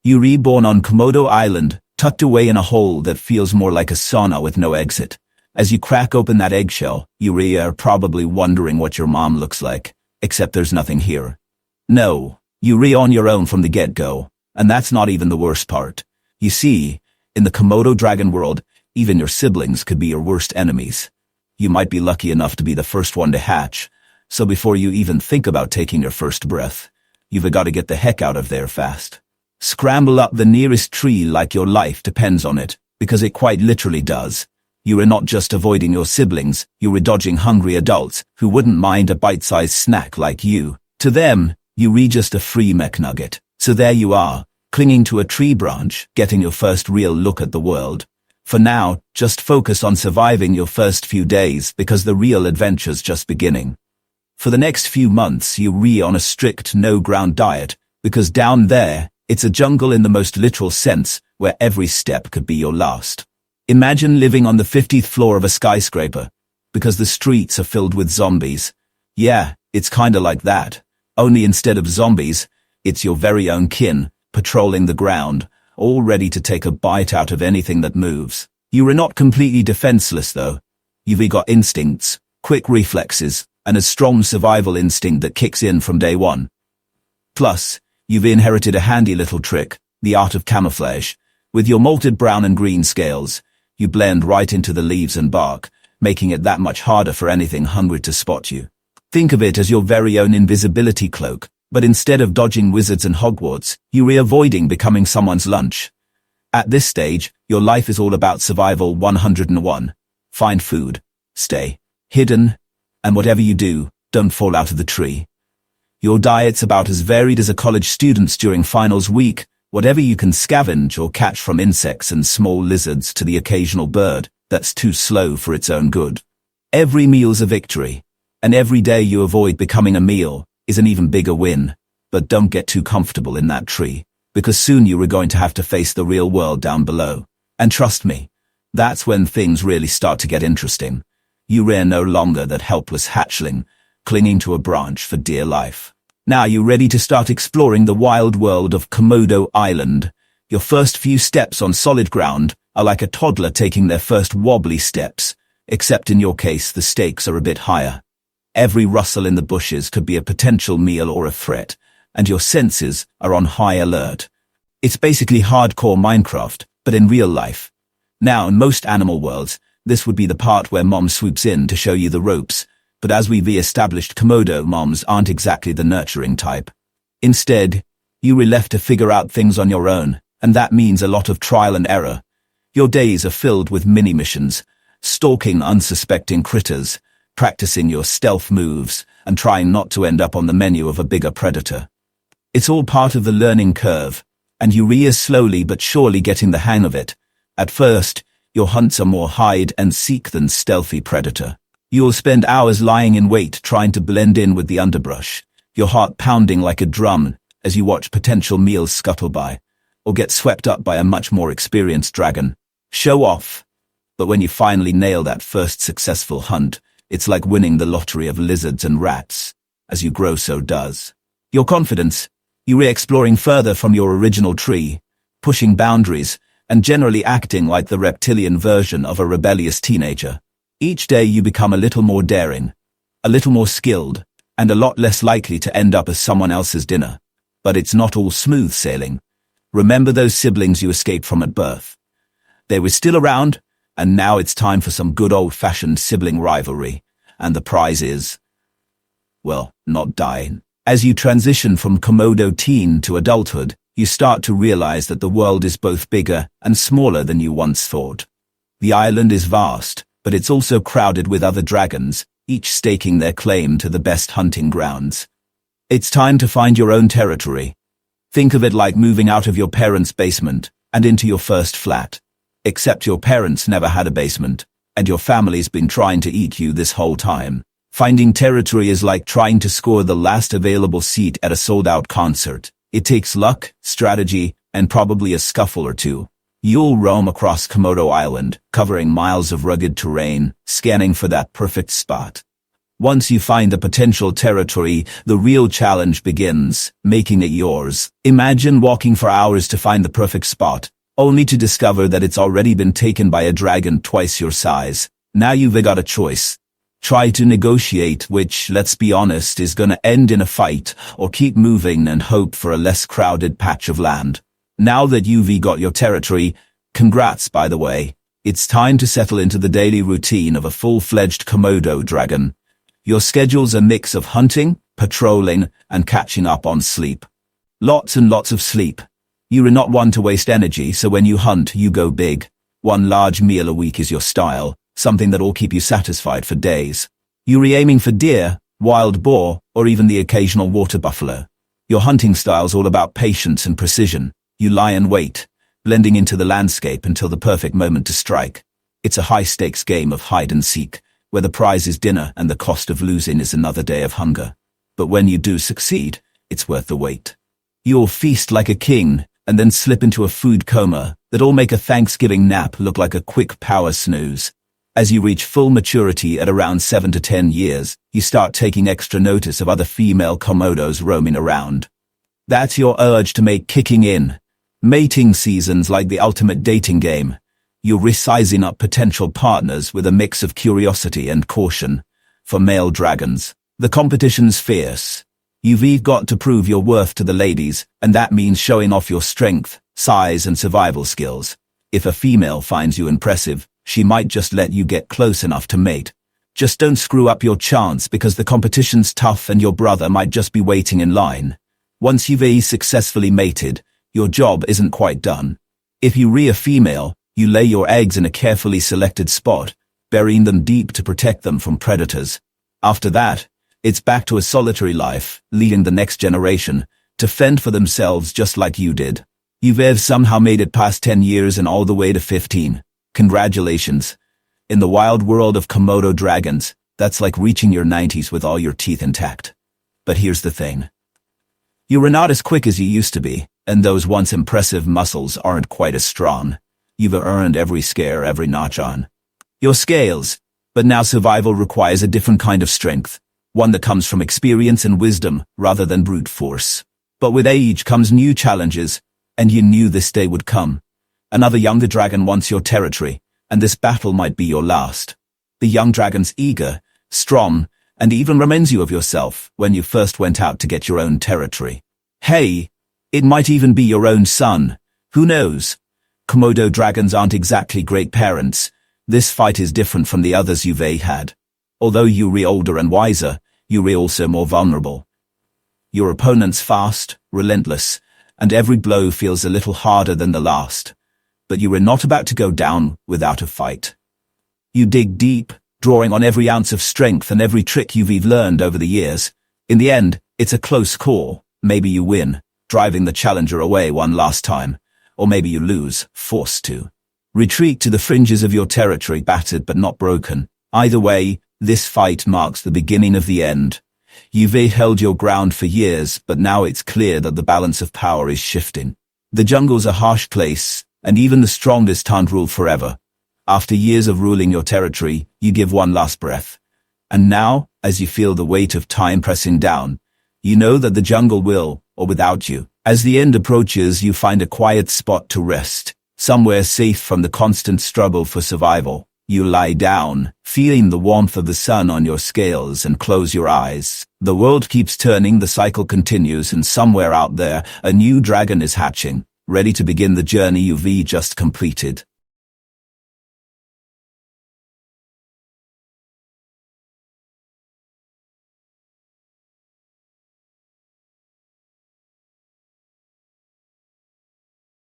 You reborn on Komodo Island, tucked away in a hole that feels more like a sauna with no exit. As you crack open that eggshell, you are probably wondering what your mom looks like, except there's nothing here. No, you on your own from the get-go, and that's not even the worst part. You see, in the Komodo dragon world, even your siblings could be your worst enemies. You might be lucky enough to be the first one to hatch, so before you even think about taking your first breath, you've got to get the heck out of there fast. Scramble up the nearest tree like your life depends on it, because it quite literally does. You are not just avoiding your siblings, you are dodging hungry adults who wouldn't mind a bite-sized snack like you. To them, you are just a free McNugget. So there you are, clinging to a tree branch, getting your first real look at the world. For now, just focus on surviving your first few days because the real adventure's just beginning. For the next few months, you are on a strict no-ground diet, because down there, it's a jungle in the most literal sense, where every step could be your last. Imagine living on the 50th floor of a skyscraper, because the streets are filled with zombies. Yeah, it's kinda like that. Only instead of zombies, it's your very own kin, patrolling the ground, all ready to take a bite out of anything that moves. You are not completely defenseless though. You've got instincts, quick reflexes, and a strong survival instinct that kicks in from day one. Plus, you've inherited a handy little trick, the art of camouflage. With your molted brown and green scales, you blend right into the leaves and bark, making it that much harder for anything hungry to spot you. Think of it as your very own invisibility cloak, but instead of dodging wizards and Hogwarts, you are avoiding becoming someone's lunch. At this stage, your life is all about survival 101. Find food, stay hidden, and whatever you do, don't fall out of the tree. Your diet's about as varied as a college student's during finals week, whatever you can scavenge or catch from insects and small lizards to the occasional bird that's too slow for its own good. Every meal's a victory, and every day you avoid becoming a meal is an even bigger win. But don't get too comfortable in that tree, because soon you are going to have to face the real world down below. And trust me, that's when things really start to get interesting. You are no longer that helpless hatchling, clinging to a branch for dear life. Now you're ready to start exploring the wild world of Komodo Island. Your first few steps on solid ground are like a toddler taking their first wobbly steps, except in your case the stakes are a bit higher. Every rustle in the bushes could be a potential meal or a threat, and your senses are on high alert. It's basically hardcore Minecraft, but in real life. Now, in most animal worlds, this would be the part where Mom swoops in to show you the ropes, but as we've established, Komodo moms aren't exactly the nurturing type. Instead, you are left to figure out things on your own, and that means a lot of trial and error. Your days are filled with mini-missions, stalking unsuspecting critters, practicing your stealth moves, and trying not to end up on the menu of a bigger predator. It's all part of the learning curve, and you are slowly but surely getting the hang of it. At first, your hunts are more hide-and-seek than stealthy predator. You'll spend hours lying in wait trying to blend in with the underbrush, your heart pounding like a drum as you watch potential meals scuttle by, or get swept up by a much more experienced dragon. Show off. But when you finally nail that first successful hunt, it's like winning the lottery of lizards and rats. As you grow, so does your confidence. You are exploring further from your original tree, pushing boundaries, and generally acting like the reptilian version of a rebellious teenager. Each day you become a little more daring, a little more skilled, and a lot less likely to end up as someone else's dinner. But it's not all smooth sailing. Remember those siblings you escaped from at birth? They were still around, and now it's time for some good old-fashioned sibling rivalry. And the prize is, well, not dying. As you transition from Komodo teen to adulthood, you start to realize that the world is both bigger and smaller than you once thought. The island is vast, but it's also crowded with other dragons, each staking their claim to the best hunting grounds. It's time to find your own territory. Think of it like moving out of your parents' basement and into your first flat. Except your parents never had a basement, and your family's been trying to eat you this whole time. Finding territory is like trying to score the last available seat at a sold-out concert. It takes luck, strategy, and probably a scuffle or two. You'll roam across Komodo Island, covering miles of rugged terrain, scanning for that perfect spot. Once you find the potential territory, the real challenge begins, making it yours. Imagine walking for hours to find the perfect spot, only to discover that it's already been taken by a dragon twice your size. Now you've got a choice. Try to negotiate, which, let's be honest, is gonna end in a fight, or keep moving and hope for a less crowded patch of land. Now that you've got your territory, congrats by the way, it's time to settle into the daily routine of a full-fledged Komodo dragon. Your schedule's a mix of hunting, patrolling, and catching up on sleep. Lots and lots of sleep. You're not one to waste energy, so when you hunt, you go big. One large meal a week is your style, something that'll keep you satisfied for days. You're aiming for deer, wild boar, or even the occasional water buffalo. Your hunting style's all about patience and precision. You lie in wait, blending into the landscape until the perfect moment to strike. It's a high-stakes game of hide and seek, where the prize is dinner and the cost of losing is another day of hunger. But when you do succeed, it's worth the wait. You'll feast like a king, and then slip into a food coma that'll make a Thanksgiving nap look like a quick power snooze. As you reach full maturity at around 7 to 10 years, you start taking extra notice of other female Komodos roaming around. That's your urge to mate kicking in. Mating season's like the ultimate dating game. You're resizing up potential partners with a mix of curiosity and caution. For male dragons, the competition's fierce. You've got to prove your worth to the ladies, and that means showing off your strength, size, and survival skills. If a female finds you impressive, she might just let you get close enough to mate. Just don't screw up your chance because the competition's tough and your brother might just be waiting in line. Once you've successfully mated, your job isn't quite done. If you rear a female, you lay your eggs in a carefully selected spot, burying them deep to protect them from predators. After that, it's back to a solitary life, leading the next generation to fend for themselves just like you did. You've somehow made it past 10 years and all the way to 15. Congratulations. In the wild world of Komodo dragons, that's like reaching your 90s with all your teeth intact. But here's the thing. You're not as quick as you used to be, and those once impressive muscles aren't quite as strong. You've earned every scare, every notch on your scales, but now survival requires a different kind of strength, one that comes from experience and wisdom rather than brute force. But with age comes new challenges, and you knew this day would come. Another younger dragon wants your territory, and this battle might be your last. The young dragon's eager, strong, and even reminds you of yourself when you first went out to get your own territory. Hey, it might even be your own son. Who knows? Komodo dragons aren't exactly great parents. This fight is different from the others you've had. Although you're older and wiser, you're also more vulnerable. Your opponent's fast, relentless, and every blow feels a little harder than the last. But you are not about to go down without a fight. You dig deep, drawing on every ounce of strength and every trick you've learned over the years. In the end, it's a close call. Maybe you win, driving the challenger away one last time. Or maybe you lose, forced to retreat to the fringes of your territory, battered but not broken. Either way, this fight marks the beginning of the end. You've held your ground for years, but now it's clear that the balance of power is shifting. The jungle's a harsh place, and even the strongest can't rule forever. After years of ruling your territory, you give one last breath. And now, as you feel the weight of time pressing down, you know that the jungle will, or without you. As the end approaches, you find a quiet spot to rest, somewhere safe from the constant struggle for survival. You lie down, feeling the warmth of the sun on your scales, and close your eyes. The world keeps turning, the cycle continues, and somewhere out there, a new dragon is hatching, ready to begin the journey you've just completed.